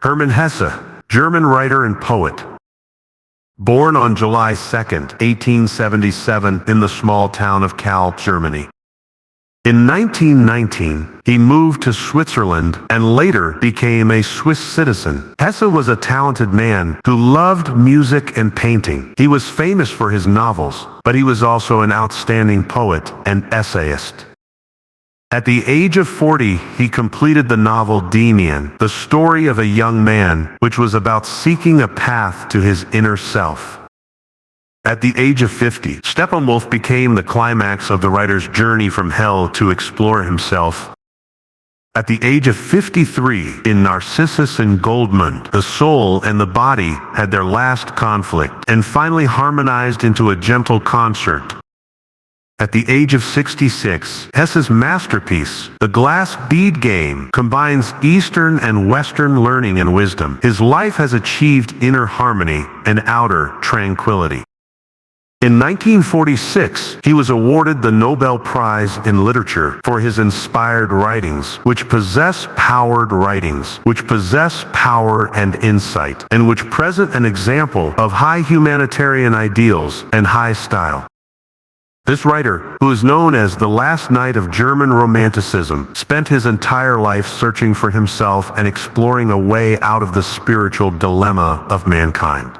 Hermann Hesse, German writer and poet. Born on July 2, 1877 in the small town of Kahl, Germany. In 1919, he moved to Switzerland and later became a Swiss citizen. Hesse was a talented man who loved music and painting. He was famous for his novels, but he was also an outstanding poet and essayist. At the age of 40, he completed the novel Demian, the story of a young man, which was about seeking a path to his inner self. At the age of 50, Steppenwolf became the climax of the writer's journey from hell to explore himself. At the age of 53, in Narcissus and Goldmund, the soul and the body had their last conflict and finally harmonized into a gentle concert. At the age of 66, Hesse's masterpiece, The Glass Bead Game, combines Eastern and Western learning and wisdom. His life has achieved inner harmony and outer tranquility. In 1946, he was awarded the Nobel Prize in Literature for his inspired writings, which possess power and insight, and which present an example of high humanitarian ideals and high style. This writer, who is known as the last knight of German Romanticism, spent his entire life searching for himself and exploring a way out of the spiritual dilemma of mankind.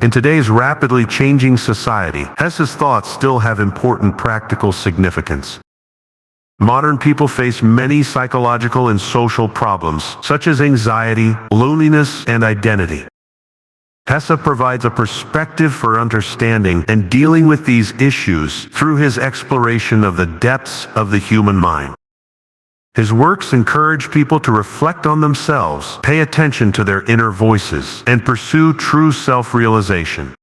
In today's rapidly changing society, Hesse's thoughts still have important practical significance. Modern people face many psychological and social problems, such as anxiety, loneliness, and identity. Hesse provides a perspective for understanding and dealing with these issues through his exploration of the depths of the human mind. His works encourage people to reflect on themselves, pay attention to their inner voices, and pursue true self-realization.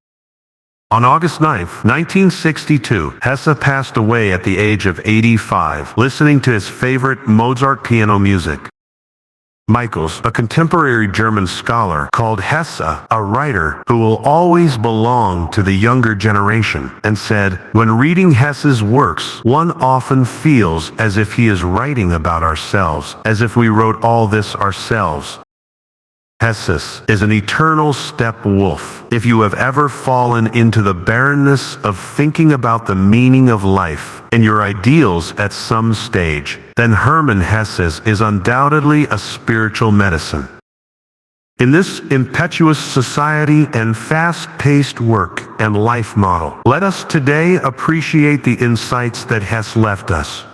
On August 9, 1962, Hesse passed away at the age of 85, listening to his favorite Mozart piano music. Michaels, a contemporary German scholar, called Hesse a writer who will always belong to the younger generation, and said, "When reading Hesse's works, one often feels as if he is writing about ourselves, as if we wrote all this ourselves." Hesse is an eternal step wolf. If you have ever fallen into the barrenness of thinking about the meaning of life and your ideals at some stage, then Hermann Hesse is undoubtedly a spiritual medicine. In this impetuous society and fast-paced work and life model, let us today appreciate the insights that Hesse left us.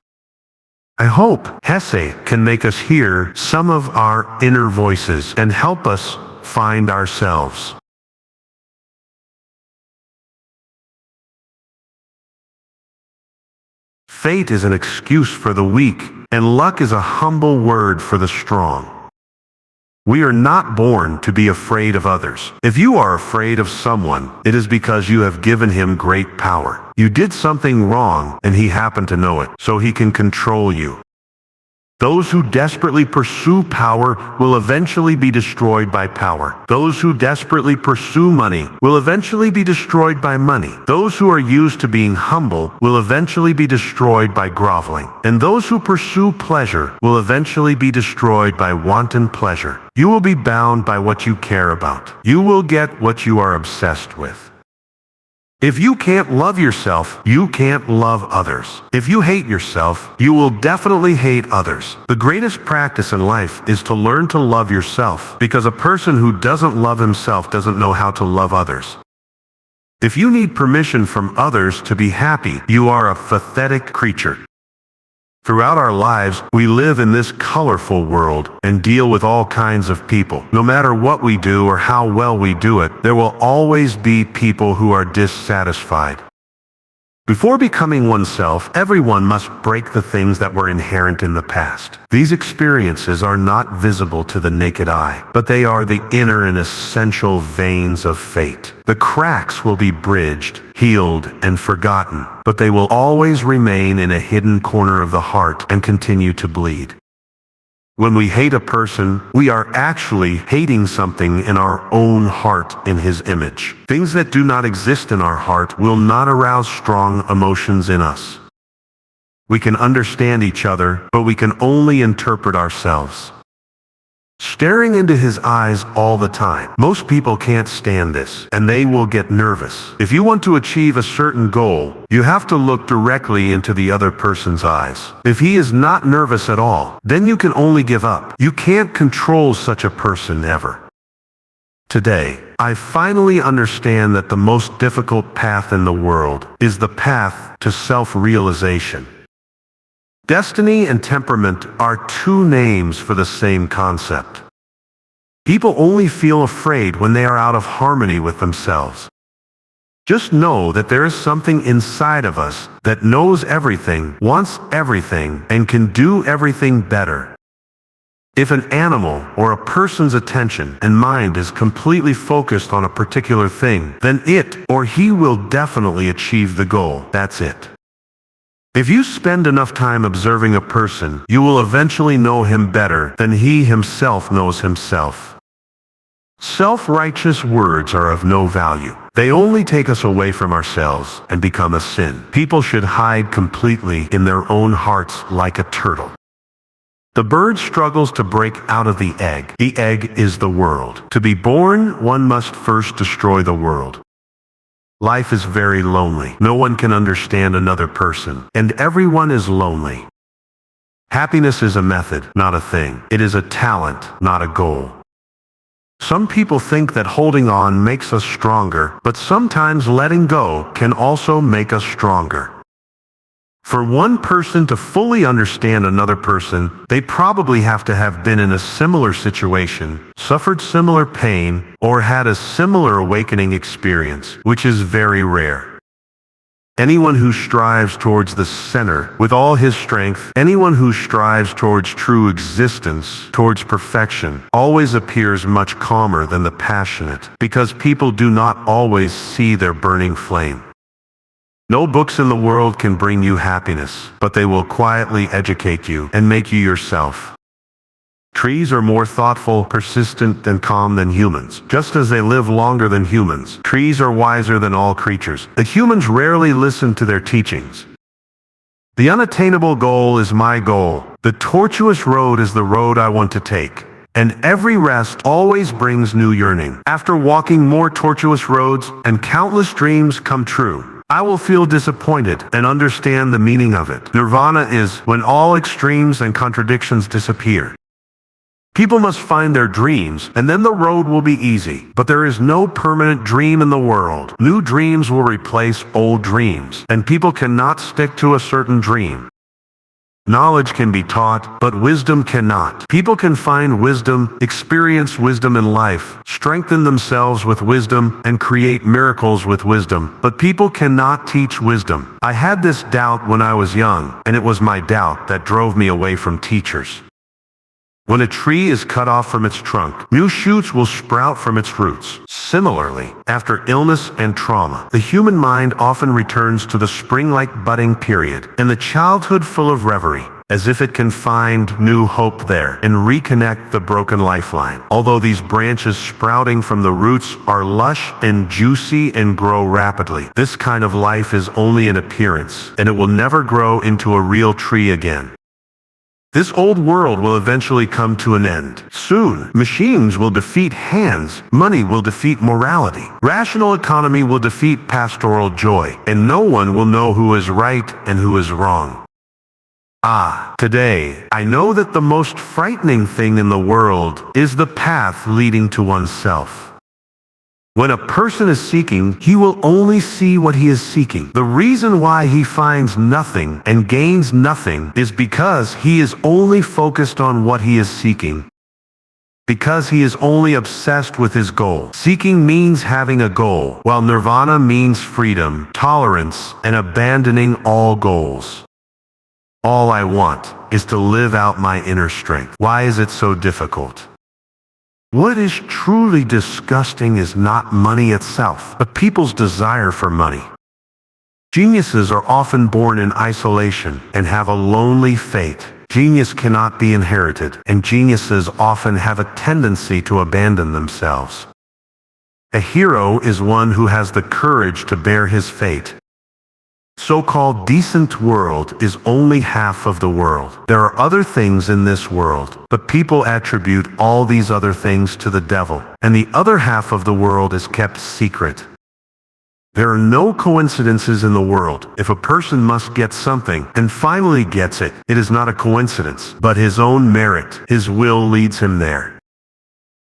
I hope Hesse can make us hear some of our inner voices and help us find ourselves. Fate is an excuse for the weak, and luck is a humble word for the strong. We are not born to be afraid of others. If you are afraid of someone, it is because you have given him great power. You did something wrong, and he happened to know it, so he can control you. Those who desperately pursue power will eventually be destroyed by power. Those who desperately pursue money will eventually be destroyed by money. Those who are used to being humble will eventually be destroyed by groveling. And those who pursue pleasure will eventually be destroyed by wanton pleasure. You will be bound by what you care about. You will get what you are obsessed with. If you can't love yourself, you can't love others. If you hate yourself, you will definitely hate others. The greatest practice in life is to learn to love yourself, because a person who doesn't love himself doesn't know how to love others. If you need permission from others to be happy, you are a pathetic creature. Throughout our lives, we live in this colorful world and deal with all kinds of people. No matter what we do or how well we do it, there will always be people who are dissatisfied. Before becoming oneself, everyone must break the things that were inherent in the past. These experiences are not visible to the naked eye, but they are the inner and essential veins of fate. The cracks will be bridged, healed, and forgotten, but they will always remain in a hidden corner of the heart and continue to bleed. When we hate a person, we are actually hating something in our own heart in his image. Things that do not exist in our heart will not arouse strong emotions in us. We can understand each other, but we can only interpret ourselves. staring into his eyes all the time. Most people can't stand this, and they will get nervous. If you want to achieve a certain goal, you have to look directly into the other person's eyes. If he is not nervous at all, then you can only give up. You can't control such a person ever. Today, I finally understand that the most difficult path in the world is the path to self-realization. Destiny and temperament are two names for the same concept. People only feel afraid when they are out of harmony with themselves. Just know that there is something inside of us that knows everything, wants everything, and can do everything better. If an animal or a person's attention and mind is completely focused on a particular thing, then it or he will definitely achieve the goal. That's it. If you spend enough time observing a person, you will eventually know him better than he himself knows himself. Self-righteous words are of no value. They only take us away from ourselves and become a sin. People should hide completely in their own hearts like a turtle. The bird struggles to break out of the egg. The egg is the world. To be born, one must first destroy the world. Life is very lonely. No one can understand another person, and everyone is lonely. Happiness is a method, not a thing. It is a talent, not a goal. Some people think that holding on makes us stronger, but sometimes letting go can also make us stronger. For one person to fully understand another person, they probably have to have been in a similar situation, suffered similar pain, or had a similar awakening experience, which is very rare. Anyone who strives towards the center with all his strength, anyone who strives towards true existence, towards perfection, always appears much calmer than the passionate, because people do not always see their burning flame. No books in the world can bring you happiness, but they will quietly educate you and make you yourself. Trees are more thoughtful, persistent, and calm than humans. Just as they live longer than humans, trees are wiser than all creatures. The humans rarely listen to their teachings. The unattainable goal is my goal. The tortuous road is the road I want to take. And every rest always brings new yearning. After walking more tortuous roads and countless dreams come true, I will feel disappointed and understand the meaning of it. Nirvana is when all extremes and contradictions disappear. People must find their dreams, and then the road will be easy. But there is no permanent dream in the world. New dreams will replace old dreams, and people cannot stick to a certain dream. Knowledge can be taught, but wisdom cannot. People can find wisdom, experience wisdom in life, strengthen themselves with wisdom, and create miracles with wisdom. But people cannot teach wisdom. I had this doubt when I was young, and it was my doubt that drove me away from teachers. When a tree is cut off from its trunk, new shoots will sprout from its roots. Similarly, after illness and trauma, the human mind often returns to the spring-like budding period and the childhood full of reverie, as if it can find new hope there and reconnect the broken lifeline. Although these branches sprouting from the roots are lush and juicy and grow rapidly, this kind of life is only an appearance, and it will never grow into a real tree again. This old world will eventually come to an end. Soon, machines will defeat hands, money will defeat morality, rational economy will defeat pastoral joy, and no one will know who is right and who is wrong. Today, I know that the most frightening thing in the world is the path leading to oneself. When a person is seeking, he will only see what he is seeking. The reason why he finds nothing and gains nothing is because he is only focused on what he is seeking. Because he is only obsessed with his goal. Seeking means having a goal, while nirvana means freedom, tolerance, and abandoning all goals. All I want is to live out my inner strength. Why is it so difficult? What is truly disgusting is not money itself, but people's desire for money. Geniuses are often born in isolation and have a lonely fate. Genius cannot be inherited, and geniuses often have a tendency to abandon themselves. A hero is one who has the courage to bear his fate. So-called decent world is only half of the world. There are other things in this world, but people attribute all these other things to the devil, and the other half of the world is kept secret. There are no coincidences in the world. If a person must get something and finally gets it, it is not a coincidence, but his own merit. His will leads him there.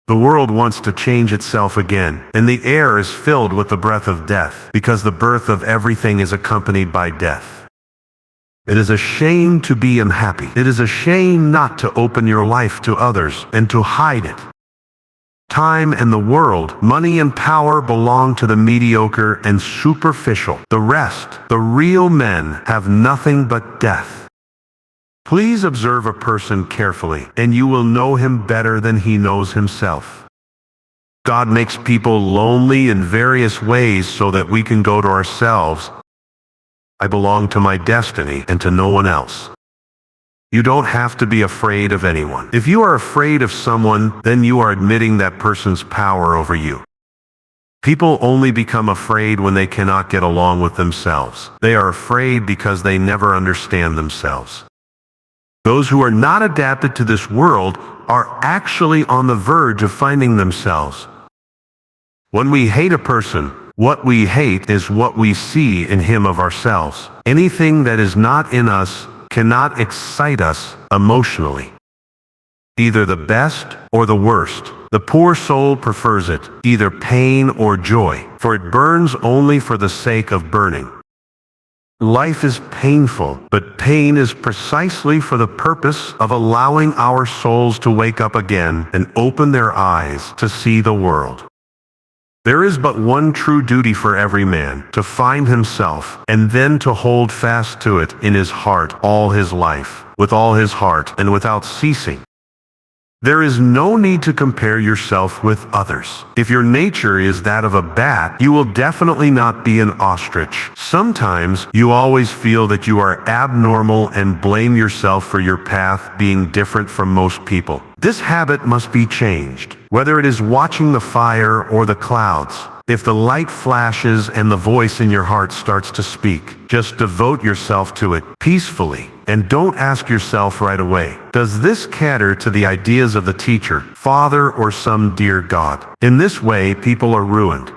The world wants to change itself again, and the air is filled with the breath of death, because the birth of everything is accompanied by death. It is a shame to be unhappy. It is a shame not to open your life to others and to hide it. Time and the world, money and power belong to the mediocre and superficial. The rest, the real men, have nothing but death. Please observe a person carefully, and you will know him better than he knows himself. God makes people lonely in various ways so that we can go to ourselves. I belong to my destiny and to no one else. You don't have to be afraid of anyone. If you are afraid of someone, then you are admitting that person's power over you. People only become afraid when they cannot get along with themselves. They are afraid because they never understand themselves. Those who are not adapted to this world are actually on the verge of finding themselves. When we hate a person, what we hate is what we see in him of ourselves. Anything that is not in us cannot excite us emotionally. Either the best or the worst. The poor soul prefers it, either pain or joy, for it burns only for the sake of burning. Life is painful, but pain is precisely for the purpose of allowing our souls to wake up again and open their eyes to see the world. There is but one true duty for every man, to find himself, and then to hold fast to it in his heart all his life, with all his heart and without ceasing. There is no need to compare yourself with others. If your nature is that of a bat, you will definitely not be an ostrich. Sometimes you always feel that you are abnormal and blame yourself for your path being different from most people. This habit must be changed, whether it is watching the fire or the clouds. If the light flashes and the voice in your heart starts to speak, just devote yourself to it peacefully, and don't ask yourself right away, does this cater to the ideas of the teacher, father, or some dear God? In this way, people are ruined.